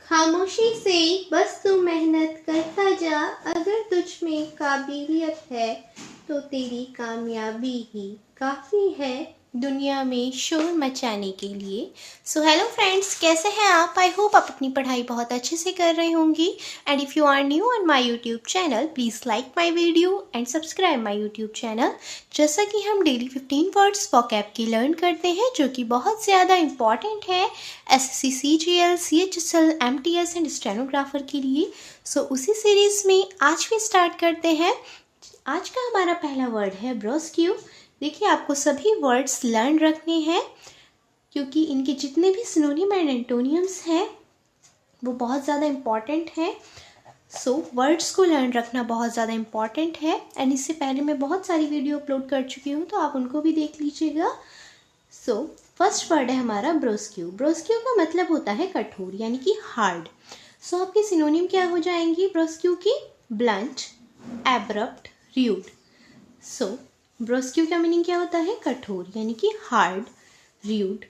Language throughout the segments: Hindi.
खामोशी से बस तू मेहनत करता जा, अगर तुझ में काबिलियत है तो तेरी कामयाबी ही काफ़ी है दुनिया में शोर मचाने के लिए। सो हेलो फ्रेंड्स, कैसे हैं आप? आई होप आप अपनी पढ़ाई बहुत अच्छे से कर रही होंगी। And if you are new on my YouTube channel, please like my video and subscribe my YouTube channel. जैसा कि हम डेली 15 वर्ड्स वोकैब की लर्न करते हैं, जो कि बहुत ज़्यादा इंपॉर्टेंट है SSC, CGL, CHSL, MTS and stenographer के लिए। सो उसी सीरीज़ में आज भी स्टार्ट करते हैं। आज का हमारा पहला वर्ड है ब्रोस्क्यू। देखिए, आपको सभी वर्ड्स लर्न रखने हैं क्योंकि इनके जितने भी सिनोनिम एंड एंटोनियम्स हैं वो बहुत ज़्यादा इम्पॉर्टेंट हैं। सो वर्ड्स को लर्न रखना बहुत ज़्यादा इम्पॉर्टेंट है। एंड इससे पहले मैं बहुत सारी वीडियो अपलोड कर चुकी हूँ, तो आप उनको भी देख लीजिएगा। सो फर्स्ट वर्ड है हमारा ब्रोस्क्यू। ब्रोस्क्यू का मतलब होता है कठोर, यानी कि हार्ड। सो आपके सिनोनिम क्या हो जाएंगी ब्रोस्क्यू की? Blunt, abrupt, rude. So brusque का मीनिंग क्या होता है? कठोर, यानी कि hard, rude.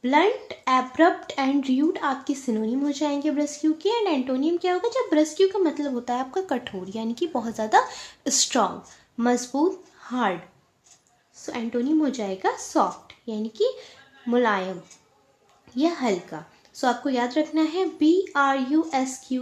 Blunt, abrupt and rude आपके सिनोनिम हो जाएंगे ब्रोस्क्यू के। एंड एंटोनियम क्या होगा? जब ब्रोस्क्यू का मतलब होता है आपका कठोर, यानी कि बहुत ज़्यादा स्ट्रांग, मजबूत, हार्ड। सो एंटोनिम हो जाएगा सॉफ्ट, यानी कि मुलायम या हल्का। सो आपको याद रखना है BRUSQE,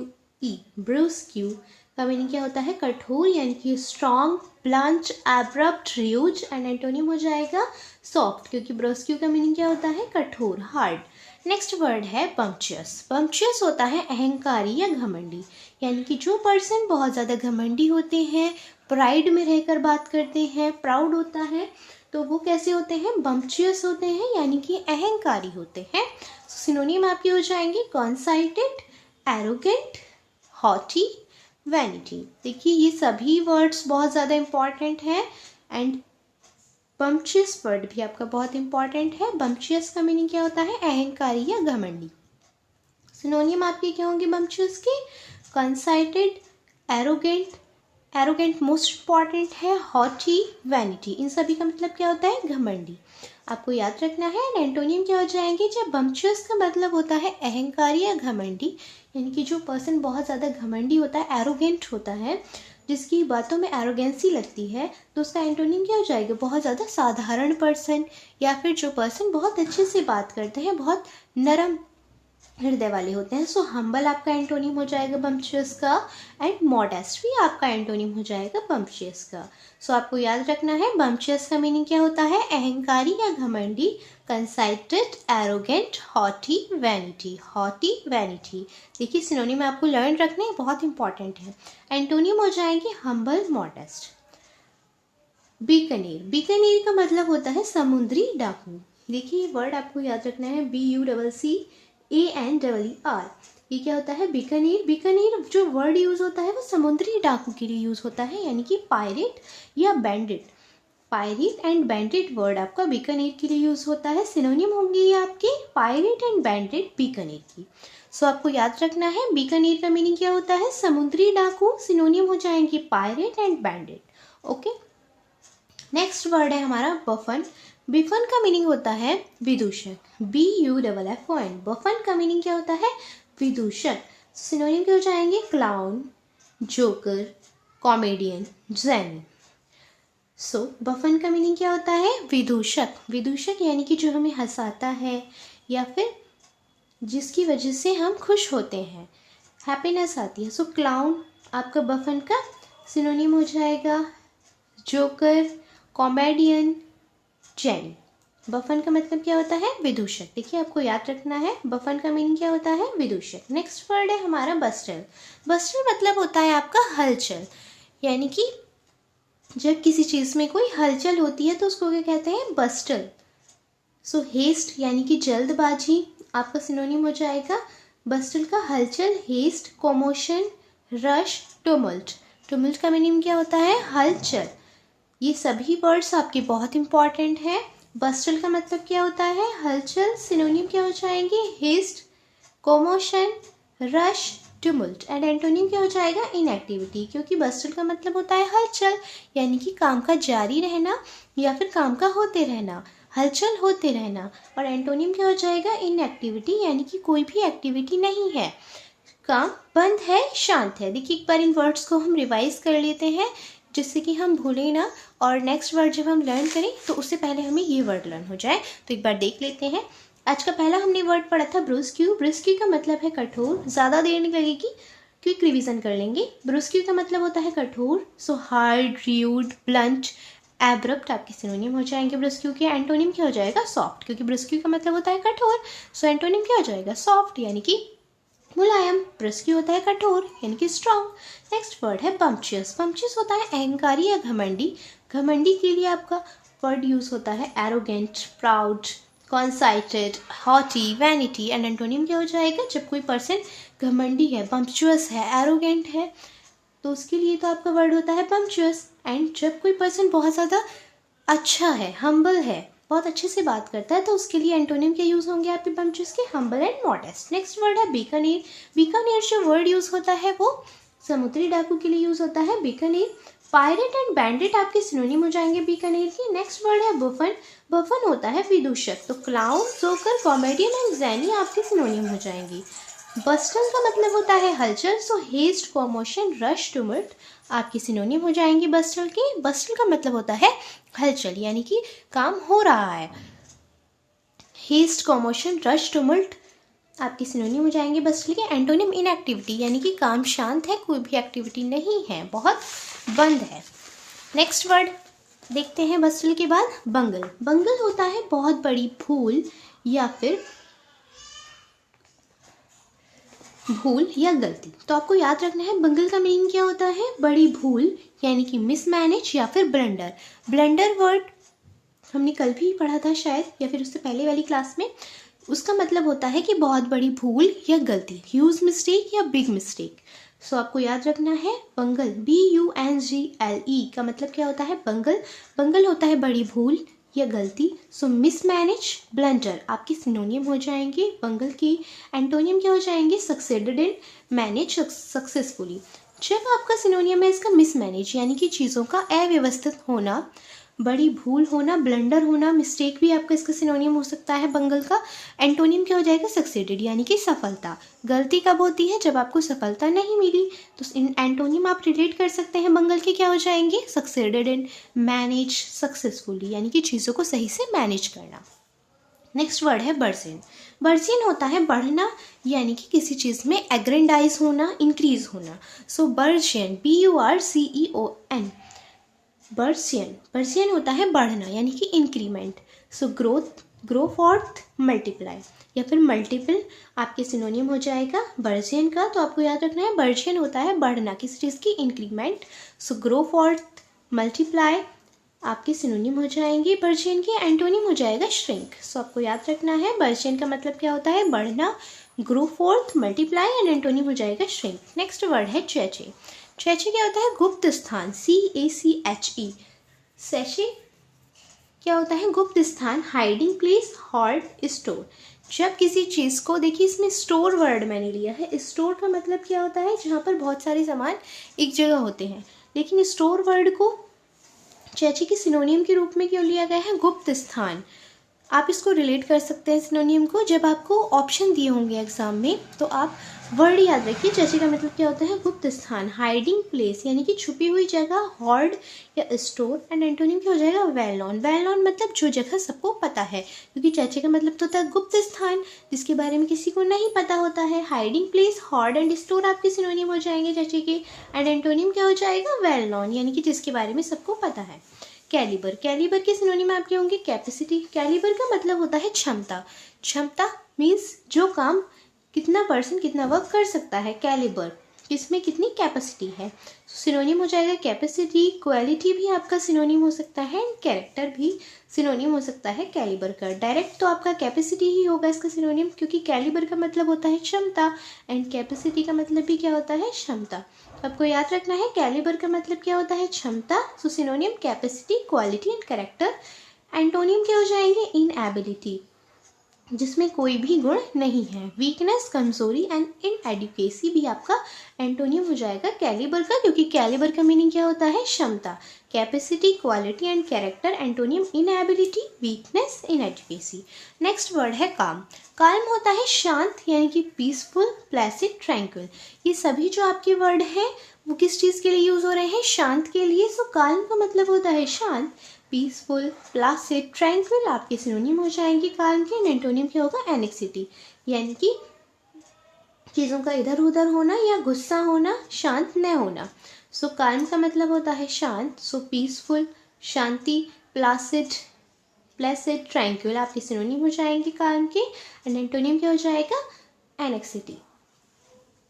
ब्रूस्क्यू का मीनिंग क्या होता है? कठोर, यानी कि strong, blunt, abrupt, rude. And antonym हो जाएगा सॉफ्ट, क्योंकि ब्रोस्क्यू का मीनिंग क्या होता है? कठोर, हार्ड। नेक्स्ट वर्ड है बम्पचुअस। बम्पचुअस होता है अहंकारी या घमंडी, यानी कि जो पर्सन बहुत ज़्यादा घमंडी होते हैं, प्राइड में रहकर बात करते हैं, प्राउड होता है, तो वो कैसे होते हैं? बम्पचुअस होते हैं, यानी कि अहंकारी होते हैं। सिनोनिम आपके हो जाएंगे कॉन्साइटेड, एरोगेंट, हॉटी, वैनिटी। देखिए, ये सभी वर्ड्स बहुत ज़्यादा इंपॉर्टेंट हैं। एंड बम्पचुअस वर्ड भी आपका बहुत इंपॉर्टेंट है। बम्पचुअस का मीनिंग क्या होता है? अहंकारी या घमंडी। सिनोनिम आपके क्या होंगे बम्पचुअस के? कॉन्साइटेड, एरोगेंट, एरोगेंट मोस्ट इंपॉर्टेंट है, हॉटी, वैनिटी। इन सभी का मतलब क्या होता है? घमंडी। आपको याद रखना है। एंड एंटोनियम क्या हो जाएंगे? जब बम्पचुअस का मतलब होता है अहंकारी या घमंडी, यानी कि जो पर्सन बहुत ज़्यादा घमंडी होता है, एरोगेंट होता है, जिसकी बातों में एरोगेंसी लगती है, तो उसका एंटोनियम क्या हो जाएगा? बहुत ज़्यादा साधारण पर्सन, या फिर जो पर्सन बहुत अच्छे से बात करते हैं, बहुत नरम हृदय वाले होते हैं। सो हम्बल आपका एंटोनिम हो जाएगा बम्पचुअस का। एंड मॉडेस्ट भी आपका एंटोनिम हो जाएगा बम्पचुअस का। सो आपको याद रखना है बम्पचुअस का मीनिंग क्या होता है? अहंकारी या घमंडी, conceited, arrogant, haughty, vanity. Haughty, vanity. देखिए, सिनोनिम आपको लर्न रखने बहुत इंपॉर्टेंट है। एंटोनिम हो जाएंगे हम्बल, मॉडेस्ट। बीकानेर। बीकानेर का मतलब होता है समुद्री डाकू। देखिए, ये वर्ड आपको याद रखना है BUCCANER। ये क्या होता है? बीकानेर। बीकानेर जो वर्ड यूज होता है वो समुद्री डाकू के लिए यूज होता है, यानी कि पायरेट या bandit. Pirate and bandit word आपका बीकानेर के लिए यूज होता है। सिनोनिम होंगे ये आपके पायरेट एंड बैंडिट बीकानेर की। सो आपको याद रखना है बीकानेर का मीनिंग क्या होता है? समुद्री डाकू। सिनोनिम हो जाएंगे pirate and bandit. Okay. Next word है हमारा बफन। बिफन का मीनिंग होता है विदूषक, BUFFON। बफन का मीनिंग क्या होता है? विदूषक। सिनोनिम क्या हो जाएंगे? Clown, joker, comedian, zany. So buffoon का मीनिंग क्या होता है? विदूषक। विदूषक यानी कि जो हमें हंसाता है, या फिर जिसकी वजह से हम खुश होते हैं, हैप्पीनेस आती है। सो क्लाउन आपका बफन का सिनोनिम हो जाएगा जोकर, कॉमेडियन, जेनी। बफन का मतलब क्या होता है? विदूषक। देखिए, आपको याद रखना है बफन का मीनिंग क्या होता है? विदूषक। नेक्स्ट वर्ड है हमारा बस्टल। बस्टल मतलब होता है आपका हलचल, यानी कि जब किसी चीज़ में कोई हलचल होती है तो उसको क्या कहते हैं? बस्टल। सो हेस्ट यानी कि जल्दबाजी आपका सिनोनिम हो जाएगा बस्टल का हलचल, हेस्ट, कोमोशन, रश, टुमल्ट। टुमल्ट का मीनिंग क्या होता है? हलचल। ये सभी वर्ड्स आपके बहुत इंपॉर्टेंट हैं। बस्टल का मतलब क्या होता है? हलचल। सिनोनिम क्या हो जाएंगे? Haste, commotion, rush, tumult. And antonym क्या हो जाएगा? इनएक्टिविटी, क्योंकि बस्टल का मतलब होता है हलचल, यानी कि काम का जारी रहना या फिर काम का होते रहना। हलचल होते रहना। और एंटोनिम क्या हो जाएगा, इनएक्टिविटी, यानी कि कोई भी एक्टिविटी नहीं है, काम बंद है, शांत है। देखिए एक बार इन वर्ड्स को हम रिवाइज कर लेते हैं जिससे कि हम भूलें ना, और नेक्स्ट वर्ड जब हम लर्न करें तो उससे पहले हमें ये वर्ड लर्न हो जाए। तो एक बार देख लेते हैं। आज का पहला हमने वर्ड पढ़ा था ब्रुस्क्यू। ब्रुस्क्यू का मतलब है कठोर। ज़्यादा देर नहीं लगेगी, क्विक रिवीजन कर लेंगे। ब्रुस्क्यू का मतलब होता है कठोर। So hard, rude, blunt, abrupt आपके सिनोनिम हो जाएंगे ब्रुस्क्यू के। एंटोनिम क्या हो जाएगा, सॉफ्ट, क्योंकि ब्रुस्क्यू का मतलब होता है कठोर। सो एंटोनिम क्या हो जाएगा, सॉफ्ट, यानी कि मुलायम। ब्रस्क्यू होता है कठोर, यानी कि स्ट्रॉन्ग। नेक्स्ट वर्ड है बम्पशियस। बम्पशियस होता है अहंकारी या घमंडी। घमंडी के लिए आपका वर्ड यूज होता है arrogant, proud, conceited, haughty, vanity. And antonym क्या हो जाएगा, जब कोई पर्सन घमंडी है, बम्पचुअस है, एरोगेंट है, तो उसके लिए तो आपका वर्ड होता है बम्पचुअस। एंड जब कोई पर्सन बहुत ज़्यादा अच्छा है, हम्बल है, बहुत अच्छे से बात करता है, तो उसके लिए एंटोनिम के यूज़ होंगे आपके बम्पचुअस के, humble and modest. Next word है बीकानेर। बीकानेर जो वर्ड यूज़ होता है वो समुद्री डाकू के लिए यूज़ होता है, बीकानेर। पायरेट एंड बैंडिट आपके सिनोनिम हो जाएंगे बीकानेर की। नेक्स्ट वर्ड है बफन। बफन होता है विदूषक, तो क्लाउन, जोकर, कॉमेडियन एंड ज़ैनी आपके सिनोनिम हो जाएंगी। बस्टल का मतलब होता है हलचल। सो हेस्ट, कॉमोशन, रश, टुमल्ट आपके सिनोनिम हो जाएंगे बस्टल के। बस्टल का मतलब होता है हलचल, यानी कि काम हो रहा है। हेस्ट, कॉमोशन, रश, टुमल्ट आपके सिनोनिम हो जाएंगे बस्टल के। एंटोनिम इनएक्टिविटी, यानी कि काम शांत है, कोई भी एक्टिविटी नहीं है, बहुत बंद है। नेक्स्ट वर्ड देखते हैं बस्टल के बाद, बंगल। बंगल होता है बहुत बड़ी भूल या फिर भूल या गलती। तो आपको याद रखना है बंगल का मीनिंग क्या होता है, बड़ी भूल, यानी कि मिसमैनेज या फिर ब्लंडर। ब्लंडर वर्ड हमने कल भी पढ़ा था शायद, या फिर उससे पहले वाली क्लास में। उसका मतलब होता है कि बहुत बड़ी भूल या गलती, ह्यूज मिस्टेक या बिग मिस्टेक। सो आपको याद रखना है बंगल, BUNGLE का मतलब क्या होता है, बंगल। बंगल होता है बड़ी भूल या गलती। सो मिसमैनेज, ब्लंडर आपकी सिनोनियम हो जाएंगे बंगल की। एंटोनियम क्या हो जाएंगे, सक्सेडेड इन, मैनेज, सक्सेसफुली। जब आपका सिनोनियम है इसका मिसमैनेज, यानी कि चीज़ों का अव्यवस्थित होना, बड़ी भूल होना, ब्लंडर होना, मिस्टेक भी आपका इसका सिनोनियम हो सकता है बंगल का। एंटोनियम क्या हो जाएगा, सक्सेडेड, यानी कि सफलता। गलती कब होती है, जब आपको सफलता नहीं मिली, तो इन एंटोनियम आप रिलेट कर सकते हैं बंगल के, क्या हो जाएंगे, सक्सेडेड इन, मैनेज, सक्सेसफुली, यानी कि चीज़ों को सही से मैनेज करना। नेक्स्ट वर्ड है बर्सियन। बर्सियन होता है बढ़ना, यानी कि किसी चीज़ में एग्रेंडाइज होना, इंक्रीज होना। सो बर्सियन, BURCEON, बर्सियन। बर्सियन होता है बढ़ना, यानी कि increment. So growth, grow forth, multiply या फिर मल्टीपल आपके सिनोनियम हो जाएगा बर्सियन का। तो आपको याद रखना है बर्सियन होता है बढ़ना, किसी चीज़ की इंक्रीमेंट। सो ग्रो फॉर्थ, मल्टीप्लाई आपके सिनोनिम हो जाएंगे बर्सियन के। एंटोनिम हो जाएगा श्रिंक। सो आपको याद रखना है बर्सियन का मतलब क्या होता है, बढ़ना, grow fourth, multiply, and antonym हो जाएगा श्रिंक। नेक्स्ट वर्ड है चेचे। चेचे क्या होता है, गुप्त स्थान, CACHE। सेचे क्या होता है, गुप्त स्थान, हाइडिंग प्लेस, हॉल्ट, स्टोर। जब किसी चीज़ को, देखिए इसमें स्टोर वर्ड मैंने लिया है। स्टोर का मतलब क्या होता है, जहाँ पर बहुत सारे सामान एक जगह होते हैं, लेकिन स्टोर वर्ड को चेचे के सिनोनियम के रूप में क्यों लिया गया है, गुप्त स्थान। आप इसको रिलेट कर सकते हैं सिनोनियम को, जब आपको ऑप्शन दिए होंगे एग्जाम में तो आप वर्ड याद रखिए। चेचे का मतलब क्या होता है, गुप्त स्थान, हाइडिंग प्लेस, यानी कि छुपी हुई जगह, हॉर्ड या स्टोर। एंड एंटोनिम क्या हो जाएगा, वेल नोन। वेल नोन मतलब जो जगह सबको पता है, क्योंकि चेचे का मतलब तो होता है गुप्त स्थान जिसके बारे में किसी को नहीं पता होता है। हाइडिंग प्लेस, हॉर्ड एंड स्टोर आपके सिनोनिम हो जाएंगे चेचे के। एंड एंटोनिम क्या हो जाएगा, वेल नोन, यानी कि जिसके बारे में सबको पता है। कैलिबर, कैलिबर के सिनोनिम आपके होंगे कैपेसिटी। कैलिबर का मतलब होता है क्षमता। क्षमता मीन्स जो काम कितना पर्सन कितना वर्क कर सकता है, कैलिबर इसमें कितनी कैपेसिटी है। सिनोनिम हो जाएगा कैपेसिटी। क्वालिटी भी आपका सिनोनिम हो सकता है, एंड कैरेक्टर भी सिनोनिम हो सकता है कैलिबर का। डायरेक्ट तो आपका कैपेसिटी ही होगा इसका सिनोनिम, क्योंकि कैलिबर का मतलब होता है क्षमता एंड कैपेसिटी का मतलब भी क्या होता है, क्षमता। आपको याद रखना है कैलिबर का मतलब क्या होता है, क्षमता। So synonym capacity, quality and character. Antonym क्या हो जाएंगे, इनएबिलिटी, जिसमें कोई भी गुण नहीं है। वीकनेस, कमजोरी एंड इनएडिक्वेसी भी आपका एंटोनियम हो जाएगा कैलिबर का, क्योंकि कैलिबर का मीनिंग क्या होता है? क्षमता। Capacity, quality and character, antonym inability, weakness, inadequacy. Next word है काम। काम होता है शांत, यानी कि पीसफुल, प्लेसिड, ट्रैंक्विल। ये सभी जो आपके वर्ड हैं वो किस चीज़ के लिए यूज हो रहे हैं? शांत के लिए। सो काम का मतलब होता है शांत। पीसफुल, प्लासिड, ट्रैंक्विल आपके सिनोनिम हो जाएंगे काम के। एंटोनियम क्या होगा? एनेक्सिटी, यानी कि चीज़ों का इधर उधर होना या गुस्सा होना, शांत न होना। सो काम का मतलब होता है शांत। सो पीसफुल, शांति, प्लासिड, प्लेसिड, ट्रैंक्विल आपके सिनोनिम हो जाएंगे काम के। एंड एंटोनियम क्या हो जाएगा? एनेक्सिटी।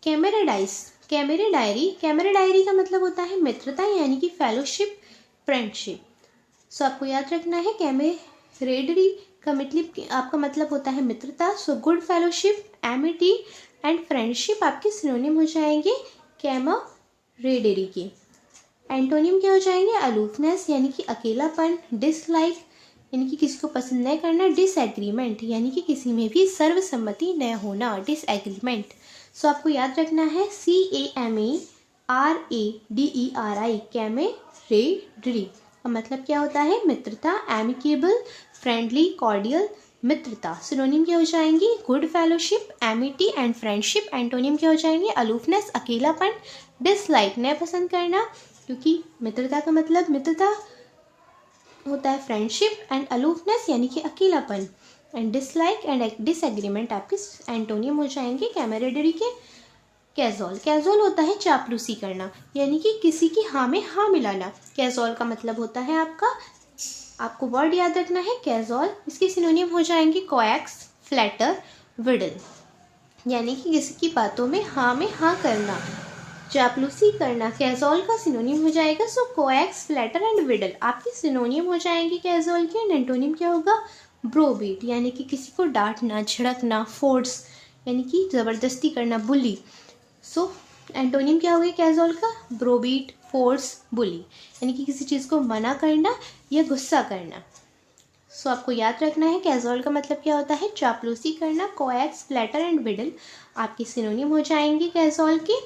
कैमेरेडाइज, कैमेरेडायरी, कैमेरेडायरी का मतलब होता है मित्रता, यानी कि फेलोशिप, फ्रेंडशिप। सो आपको याद रखना है कैमेरेडरी का मतलब आपका मतलब होता है मित्रता। So good fellowship, Amity and friendship आपके सिनोनिम हो जाएंगे कैमरेडरी के। एंटोनिम क्या हो जाएंगे? अलूफनेस, यानी कि अकेलापन, डिसलाइक, यानी कि किसी को पसंद न करना, डिसएग्रीमेंट, यानी कि किसी में भी सर्वसम्मति न होना, डिसएग्रीमेंट। सो आपको याद रखना है CAMERADERI, कैमेरेडरी का मतलब क्या होता है? मित्रता, एमिकेबल, फ्रेंडली, कॉर्डियल, मित्रता। सिनोनिम क्या हो जाएंगी? Good fellowship, Amity and friendship. Antonym क्या हो जाएंगे? अलूफनेस, अकेलापन, डिसलाइक, न पसंद करना, क्योंकि मित्रता का मतलब मित्रता होता है फ्रेंडशिप, एंड अलूफनेस यानी कि अकेलापन, एंड डिसलाइक एंड डिसएग्रीमेंट आपके एंटोनियम हो जाएंगे कैमेरेडरी के। कैजोल, कैजोल होता है चापलूसी करना, यानी कि किसी की हाँ में हाँ मिलाना। कैजोल का मतलब होता है आपको वर्ड याद रखना है कैजोल। इसके सिनोनियम हो जाएंगे कोएक्स, फ्लैटर, विडल, यानी कि किसी की बातों में हाँ करना, चापलूसी करना। कैजोल का सिनोनियम हो जाएगा सो कोएक्स, फ्लैटर एंड विडल आपके सिनोनियम हो जाएंगे कैजोल के। एंड एंटोनिम क्या होगा? ब्रोबीट, यानी कि किसी को डांटना, झिड़कना, फोर्स, यानी कि ज़बरदस्ती करना, बुली। सो एंटोनिम क्या होगा कैजोल का? ब्रोबीट, फोर्स, बुली, यानी कि किसी चीज़ को मना करना या गुस्सा करना। सो आपको याद रखना है कैजोल का मतलब क्या होता है? चापलूसी करना। कोएक्स, फ्लैटर एंड विडल आपके सिनोनिम हो जाएंगे कैजोल के।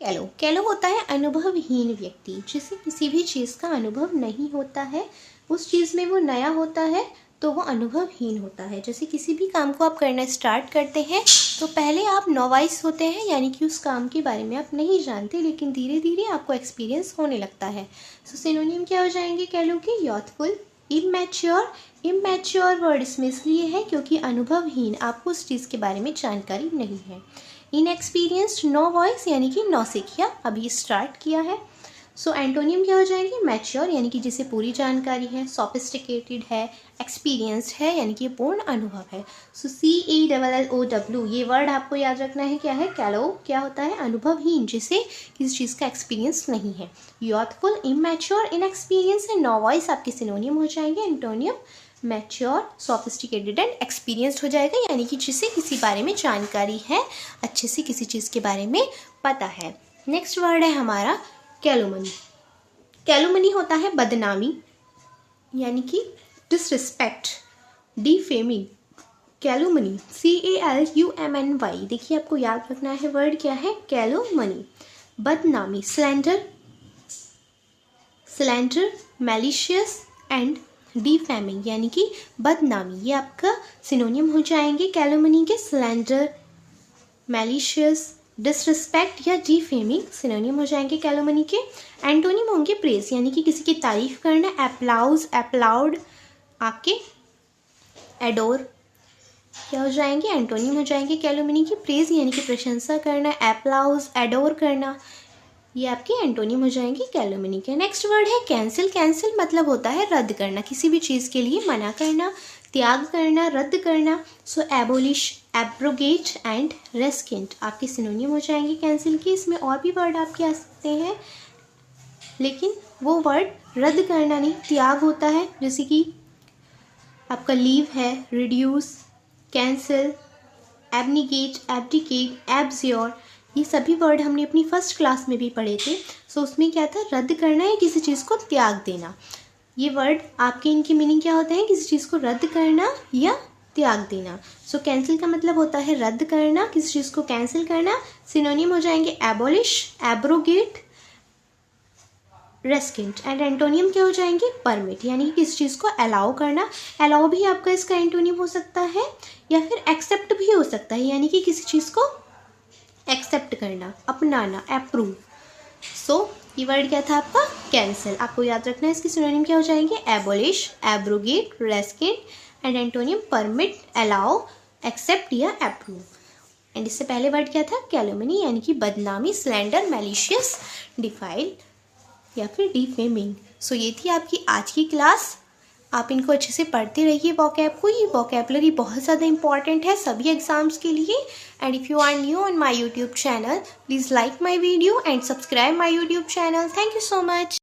कैलो, कैलो होता है अनुभवहीन व्यक्ति, जिसे किसी भी चीज़ का अनुभव नहीं होता है, उस चीज़ में वो नया होता है तो वो अनुभवहीन होता है। जैसे किसी भी काम को आप करना स्टार्ट करते हैं तो पहले आप नोवाइस होते हैं, यानी कि उस काम के बारे में आप नहीं जानते, लेकिन धीरे धीरे आपको एक्सपीरियंस होने लगता है। सो सिनोनिम क्या हो जाएंगे कैलो के? Youthful, immature. इमैच्योर वर्ड इसमें इसलिए है क्योंकि अनुभवहीन, आपको उस चीज़ के बारे में जानकारी नहीं है। इनएक्सपीरियंस्ड, नो वॉइस, यानी कि नौसिखिया, अभी स्टार्ट किया है। सो एंटोनियम क्या हो जाएंगे? मैच्योर, यानी कि जिसे पूरी जानकारी है, सोफिस्टिकेटेड है, एक्सपीरियंस्ड है, यानी कि पूर्ण अनुभव है। सो CALLOW ये वर्ड आपको याद रखना है क्या है? कैलो क्या होता है? अनुभवहीन, जिसे किसी चीज़ का एक्सपीरियंस नहीं है। Youthful, immature, inexperience and novice आपके सिनोनियम हो जाएंगे। Antonym mature, sophisticated and experienced हो जाएगा, यानी कि जिसे किसी बारे में जानकारी है, अच्छे से किसी चीज़ के बारे में पता है। नेक्स्ट वर्ड है हमारा कैलुमनी। कैलुमनी होता है बदनामी, यानी कि डिसरिस्पेक्ट, डिफेमिंग। कैलुमनी, CALUMNY। देखिए आपको याद रखना है वर्ड क्या है? कैलुमनी। बदनामी, slander, slander, malicious and defaming, यानी कि बदनामी। ये आपका सिनोनियम हो जाएंगे कैलुमनी के। स्लैंडर, मैलिशियस, डिसरिस्पेक्ट या डिफेमिंग सिनोनियम हो जाएंगे कैलुमनी के। एंटोनिम होंगे प्रेज, यानी कि किसी की तारीफ करना, एप्लाउज, एप्लाउड आपके। एडोर क्या हो जाएंगे? एंटोनिम हो जाएंगे कैलुमनी की। प्रेज यानी कि प्रशंसा करना, एप्लाउज, एडोर करना, ये आपके एंटोनिम हो जाएंगे कैलुमनी के। नेक्स्ट वर्ड है कैंसिल। कैंसिल मतलब होता है रद्द करना, किसी भी चीज़ के लिए मना करना, त्याग करना, रद्द करना। सो एबोलिश, एब्रोगेट एंड रेस्किंट आपके सिनोनिम हो जाएंगे कैंसिल के। इसमें और भी वर्ड आपके आ सकते हैं, लेकिन वो वर्ड रद्द करना नहीं, त्याग होता है, जैसे कि आपका लीव है, रिड्यूस, कैंसिल, एबनिगेट, एब्डिकेट, एब्ज्योर। ये सभी वर्ड हमने अपनी फर्स्ट क्लास में भी पढ़े थे। सो उसमें क्या था? रद्द करना है, किसी चीज़ को त्याग देना। ये वर्ड आपके इनकी मीनिंग क्या होते हैं? किसी चीज़ को रद्द करना या त्याग देना। सो कैंसिल का मतलब होता है रद्द करना, किसी चीज़ को कैंसिल करना। सिनोनिम हो जाएंगे abolish, abrogate, rescind. And antonym क्या हो जाएंगे? परमिट, यानी कि किसी चीज़ को अलाउ करना। अलाउ भी आपका इसका एंटोनियम हो सकता है, या फिर एक्सेप्ट भी हो सकता है, यानी कि किसी चीज़ को एक्सेप्ट करना, अपनाना, अप्रूव। सो ये वर्ड क्या था आपका? कैंसिल। आपको याद रखना है इसकी सिनोनिम क्या हो जाएंगे? Abolish, abrogate, rescind. And antonym permit, allow, accept या अप्रूव। एंड इससे पहले वर्ड क्या था? कैलुमनी, यानी कि बदनामी, स्लैंडर, मैलिशियस, डिफाइल या फिर डिफेमिंग। सो ये थी आपकी आज की क्लास। आप इनको अच्छे से पढ़ते रहिए वोकैब को। ये वोकैबलरी बहुत ज़्यादा इंपॉर्टेंट है सभी एग्जाम्स के लिए। And if you are new on my YouTube channel, please like my video and subscribe my YouTube channel. Thank you so much.